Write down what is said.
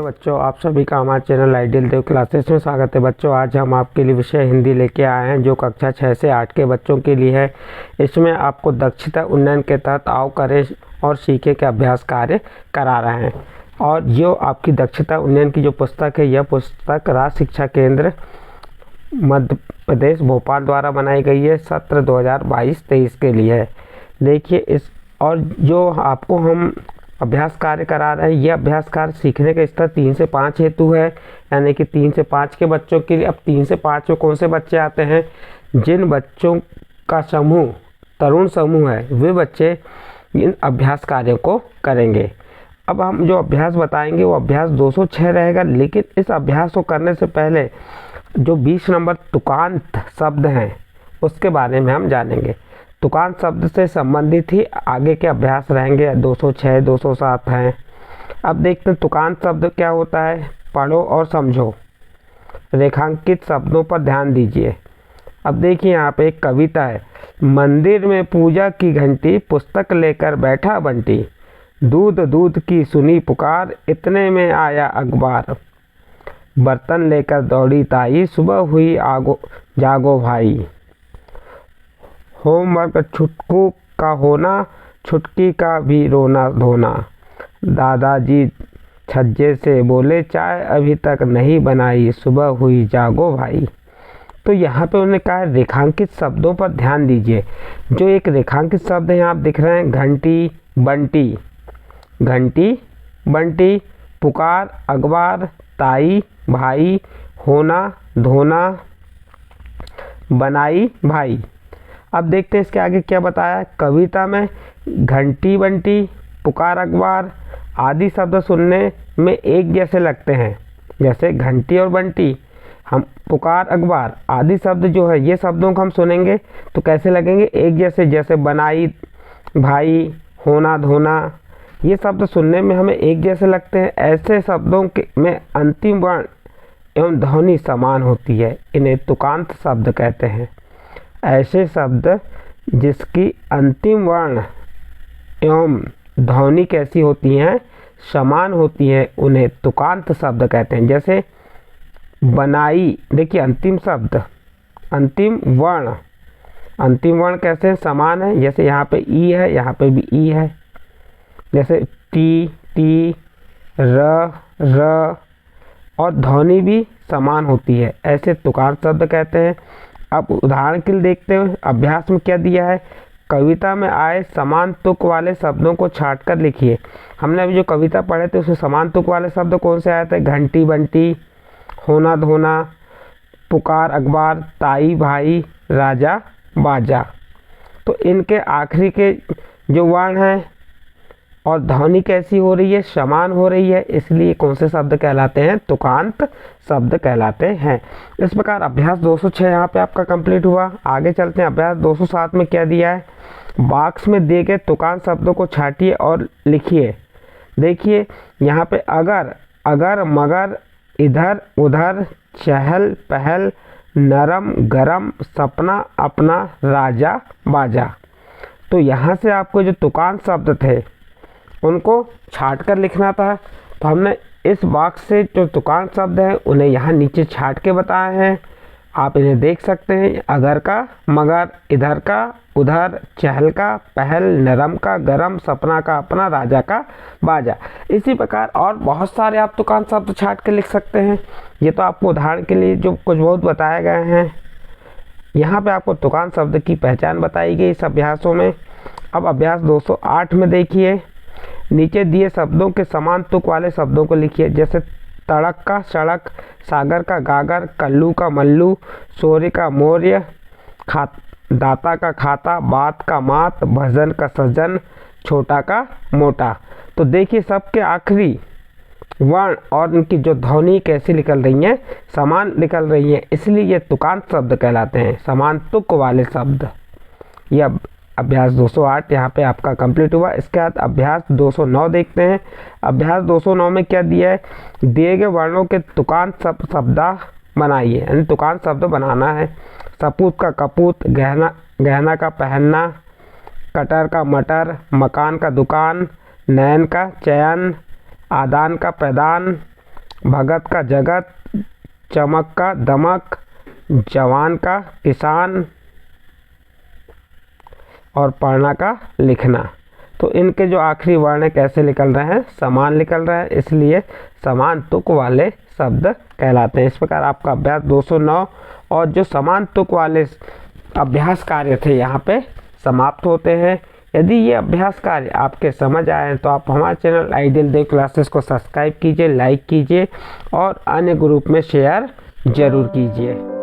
बच्चों, आप सभी का हमारे चैनल आइडियल देव क्लासेस में स्वागत है। बच्चों, आज हम आपके लिए विषय हिंदी लेके आए हैं जो कक्षा 6 से 8 के बच्चों के लिए है। इसमें आपको दक्षता उन्नयन के तहत आओ करें और सीखे के अभ्यास कार्य करा रहे हैं। और जो आपकी दक्षता उन्नयन की जो पुस्तक है, यह पुस्तक राज्य शिक्षा केंद्र मध्य प्रदेश भोपाल द्वारा बनाई गई है। सत्र 2022-23 के लिए है। देखिए इस और जो आपको हम अभ्यास कार्य करा रहे हैं, यह अभ्यास कार्य सीखने का स्तर 3 से 5 हेतु है, यानी कि 3 से 5 के बच्चों के लिए। अब 3 से 5 में कौन से बच्चे आते हैं? जिन बच्चों का समूह तरुण समूह है, वे बच्चे इन अभ्यास कार्यों को करेंगे। अब हम जो अभ्यास बताएंगे वो अभ्यास 206 रहेगा, लेकिन इस अभ्यास को करने से पहले जो 20 नंबर तुकांत शब्द हैं उसके बारे में हम जानेंगे। तुकांत शब्द से संबंधित ही आगे के अभ्यास रहेंगे, 206, 207 हैं। अब देखते हैं तुकांत शब्द क्या होता है। पढ़ो और समझो। रेखांकित शब्दों पर ध्यान दीजिए। अब देखिए यहाँ पे एक कविता है। मंदिर में पूजा की घंटी, पुस्तक लेकर बैठा बंटी, दूध दूध की सुनी पुकार, इतने में आया अखबार, बर्तन लेकर दौड़ी ताई, सुबह हुई आगो जागो भाई, होमवर्क छुटकू का होना, छुटकी का भी रोना धोना, दादाजी छज्जे से बोले, चाय अभी तक नहीं बनाई, सुबह हुई जागो भाई। तो यहाँ पे उन्होंने कहा रेखांकित शब्दों पर ध्यान दीजिए। जो एक रेखांकित शब्द है यहाँ आप दिख रहे हैं, घंटी बंटी, घंटी बंटी, पुकार अखबार, ताई भाई, होना धोना, बनाई भाई। अब देखते हैं इसके आगे क्या बताया। कविता में घंटी बंटी, पुकार अखबार आदि शब्द सुनने में एक जैसे लगते हैं। जैसे घंटी और बंटी, हम पुकार अखबार आदि शब्द जो है, ये शब्दों को हम सुनेंगे तो कैसे लगेंगे? एक जैसे। जैसे बनाई भाई, होना धोना, ये शब्द सुनने में हमें एक जैसे लगते हैं। ऐसे शब्दों के में अंतिम वर्ण एवं ध्वनि समान होती है, इन्हें तुकांत शब्द कहते हैं। ऐसे शब्द जिसकी अंतिम वर्ण एवं ध्वनि कैसी होती हैं? समान होती हैं, उन्हें तुकांत शब्द कहते हैं। जैसे बनाई, देखिए अंतिम शब्द, अंतिम वर्ण कैसे समान है? जैसे यहाँ पे ई है, यहाँ पे भी ई है। जैसे टी, र और ध्वनि भी समान होती है, ऐसे तुकांत शब्द कहते हैं। अब उदाहरण के लिए देखते हैं अभ्यास में क्या दिया है। कविता में आए समान तुक वाले शब्दों को छांट कर लिखिए। हमने अभी जो कविता पढ़े थे उसमें समान तुक वाले शब्द कौन से आए थे? घंटी बंटी, होना धोना, पुकार अखबार, ताई भाई, राजा बाजा। तो इनके आखिरी के जो वर्ण हैं और ध्वनि कैसी हो रही है? समान हो रही है, इसलिए कौन से शब्द कहलाते हैं? तुकांत शब्द कहलाते हैं। इस प्रकार अभ्यास 206 यहाँ पे आपका कंप्लीट हुआ। आगे चलते हैं। अभ्यास 207 में क्या दिया है? बॉक्स में दिए गए तुकांत शब्दों को छांटिए और लिखिए। देखिए यहाँ पे अगर मगर, इधर उधर, चहल पहल, नरम गरम, सपना अपना, राजा बाजा। तो यहाँ से आपको जो तुकांत शब्द थे उनको छांट कर लिखना था। तो हमने इस बॉक्स से जो तुकांत शब्द हैं उन्हें यहाँ नीचे छांट के बताए हैं। आप इन्हें देख सकते हैं। अगर का मगर, इधर का उधर, चहल का पहल, नरम का गरम, सपना का अपना, राजा का बाजा। इसी प्रकार और बहुत सारे आप तुकांत शब्द छांट के लिख सकते हैं। ये तो आपको उदाहरण के लिए जो कुछ बहुत बताए गए हैं। यहाँ पे आपको तुकांत शब्द की पहचान बताई गई इस अभ्यासों में। अब अभ्यास 208 में देखिए, नीचे दिए शब्दों के समान तुक वाले शब्दों को लिखिए। जैसे तड़क का सड़क, सागर का गागर, कल्लू का मल्लू, शौर्य का मौर्य, दाता का खाता, बात का मात, भजन का सजन, छोटा का मोटा। तो देखिए सबके आखिरी वर्ण और उनकी जो ध्वनि कैसी निकल रही हैं? समान निकल रही हैं, इसलिए ये तुकांत शब्द कहलाते हैं, समान तुक वाले शब्द। यह अभ्यास 208 यहाँ पे आपका कंप्लीट हुआ। इसके बाद अभ्यास 209 देखते हैं। अभ्यास 209 में क्या दिया है? दिए गए वर्णों के तुकांत शब्द बनाइए, यानी तुकांत शब्द बनाना है। सपूत का कपूत, गहना का पहनना, कटर का मटर, मकान का दुकान, नयन का चयन, आदान का प्रदान, भगत का जगत, चमक का दमक, जवान का किसान और पढ़ना का लिखना। तो इनके जो आखिरी वर्ण है कैसे निकल रहे हैं, समान निकल रहा है, इसलिए समान तुक वाले शब्द कहलाते हैं। इस प्रकार आपका अभ्यास 209 और जो समान तुक वाले अभ्यास कार्य थे यहाँ पे समाप्त होते हैं। यदि ये अभ्यास कार्य आपके समझ आए तो आप हमारे चैनल आइडियल देव क्लासेस को सब्सक्राइब कीजिए, लाइक कीजिए और अन्य ग्रुप में शेयर जरूर कीजिए।